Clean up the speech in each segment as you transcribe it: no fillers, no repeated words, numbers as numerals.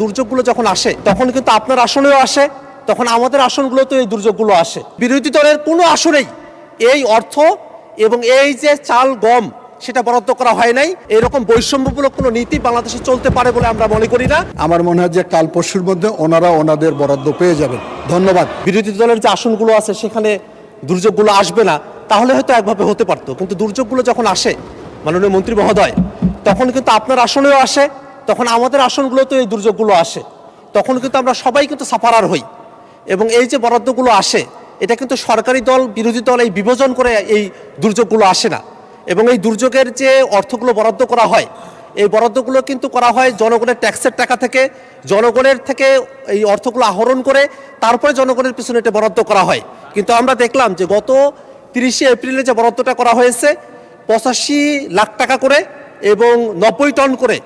দুর্যোগগুলো যখন আসে তখন কিন্তু আপনার আসনেও আসে, তখন আমাদের আসনগুলোতেও এই দুর্যোগগুলো আসে। বিরোধী দলের কোনো আসনেই এই অর্থ এবং এই যে চাল গম সেটা বরাদ্দ করা হয় নাই। এরকম বৈষম্যমূলক কোনো নীতি বাংলাদেশে চলতে পারে বলে আমরা মনে করি না। আমার মনে হয় যে কাল পরশুর মধ্যে ওনারা ওনাদের বরাদ্দ পেয়ে যাবেন। ধন্যবাদ। বিরোধী দলের যে আসনগুলো আছে সেখানে দুর্যোগগুলো আসবে না, তাহলে হয়তো একভাবে হতে পারতো। কিন্তু দুর্যোগগুলো যখন আসে মাননীয় মন্ত্রী মহোদয়, তখন কিন্তু আপনার আসনেও আসে, তখন আমাদের আসনগুলোতেও এই দুর্যোগগুলো আসে। তখন কিন্তু আমরা সবাই কিন্তু সাফারার হই। এবং এই যে বরাদ্দগুলো আসে, এটা কিন্তু সরকারি দল বিরোধী দল এই বিভাজন করে এই দুর্যোগগুলো আসে না। এবং এই দুর্যোগের যে অর্থগুলো বরাদ্দ করা হয়, এই বরাদ্দগুলো কিন্তু করা হয় জনগণের ট্যাক্সের টাকা থেকে। জনগণের থেকে এই অর্থগুলো আহরণ করে তারপরে জনগণের পিছনে এটা বরাদ্দ করা হয়। কিন্তু আমরা দেখলাম যে গত 30শে এপ্রিলে যে বরাদ্দটা করা হয়েছে 85 লাখ টাকা করে এবং 90 টন করে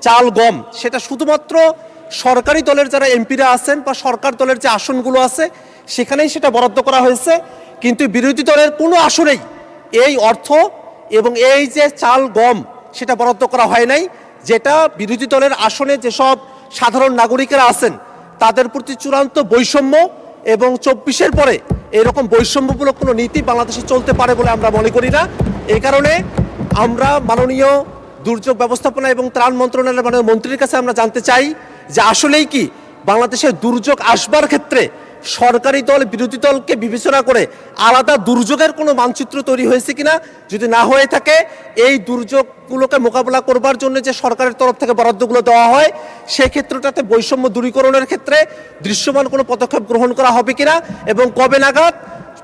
চাল গম, সেটা শুধুমাত্র সরকারি দলের যারা এমপিরা আছেন বা সরকার দলের যে আসনগুলো আছে সেখানেই সেটা বরাদ্দ করা হয়েছে। কিন্তু বিরোধী দলের কোনো আসনেই এই অর্থ এবং এই যে চাল গম সেটা বরাদ্দ করা হয় নাই, যেটা বিরোধী দলের আসনে যেসব সাধারণ নাগরিকেরা আছেন তাদের প্রতি চূড়ান্ত বৈষম্য। এবং 24-এর পরে এরকম বৈষম্যমূলক কোনো নীতি বাংলাদেশে চলতে পারে বলে আমরা মনে করি না। এই কারণে আমরা মাননীয় দুর্যোগ ব্যবস্থাপনা এবং ত্রাণ মন্ত্রণালয়ের মাননীয় মন্ত্রীর কাছে আমরা জানতে চাই যে আসলেই কি বাংলাদেশে দুর্যোগ আসবার ক্ষেত্রে সরকারি দল বিরোধী দলকে বিবেচনা করে আলাদা দুর্যোগের কোনো মানচিত্র তৈরি হয়েছে কিনা। যদি না হয়ে থাকে, এই দুর্যোগগুলোকে মোকাবেলা করবার জন্য যে সরকারের তরফ থেকে বরাদ্দগুলো দেওয়া হয় সেই ক্ষেত্রটাতে বৈষম্য দূরীকরণের ক্ষেত্রে দৃশ্যমান কোনো পদক্ষেপ গ্রহণ করা হবে কিনা, এবং কবে নাগাদ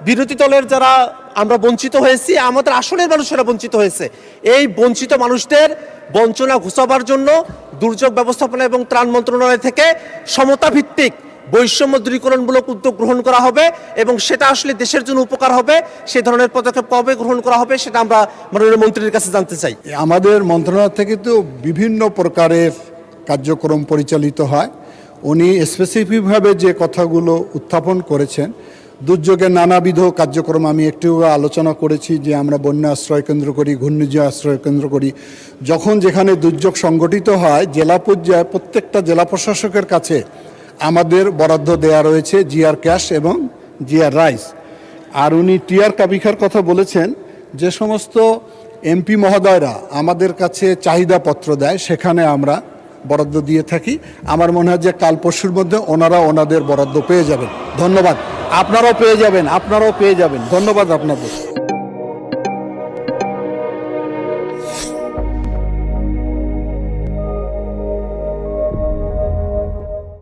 বিরোধী দলের যারা আমরা বঞ্চিত হয়েছি, আমাদের আসনের মানুষেরা বঞ্চিত হয়েছে, এই বঞ্চিত মানুষদের বঞ্চনা ঘুচাবার জন্য দুর্যোগ ব্যবস্থাপনা এবং ত্রাণ মন্ত্রণালয় থেকে সমতা ভিত্তিক বৈষম্য দূরীকরণমূলক উদ্যোগ গ্রহণ করা হবে এবং সেটা আসলে দেশের জন্য উপকার হবে। সে ধরনের পদক্ষেপ কবে গ্রহণ করা হবে সেটা আমরা মাননীয় মন্ত্রীর কাছে জানতে চাই। আমাদের মন্ত্রণালয় থেকে তো বিভিন্ন প্রকারের কার্যক্রম পরিচালিত হয়। উনি স্পেসিফিকভাবে যে কথাগুলো উত্থাপন করেছেন, দুর্যোগের নানাবিধ কার্যক্রম আমি একটু আলোচনা করেছি যে আমরা বন্যা আশ্রয় কেন্দ্র করি, ঘূর্ণিঝড় আশ্রয় কেন্দ্র করি। যখন যেখানে দুর্যোগ সংগঠিত হয় জেলা পর্যায়ে প্রত্যেকটা জেলা প্রশাসকের কাছে আমাদের বরাদ্দ দেয়া রয়েছে জিআর ক্যাশ এবং জিআর রাইস। আর উনি টিআর কাবিখার কথা বলেছেন, যে সমস্ত এমপি মহোদয়রা আমাদের কাছে চাহিদাপত্র দেয় সেখানে আমরা বরাদ্দ দিয়ে থাকি। আমার মনে হয় যে কাল পরশুর মধ্যে ওনারা ওনাদের বরাদ্দ পেয়ে যাবেন। ধন্যবাদ। আপনারাও পেয়ে যাবেন। ধন্যবাদ আপনাদের।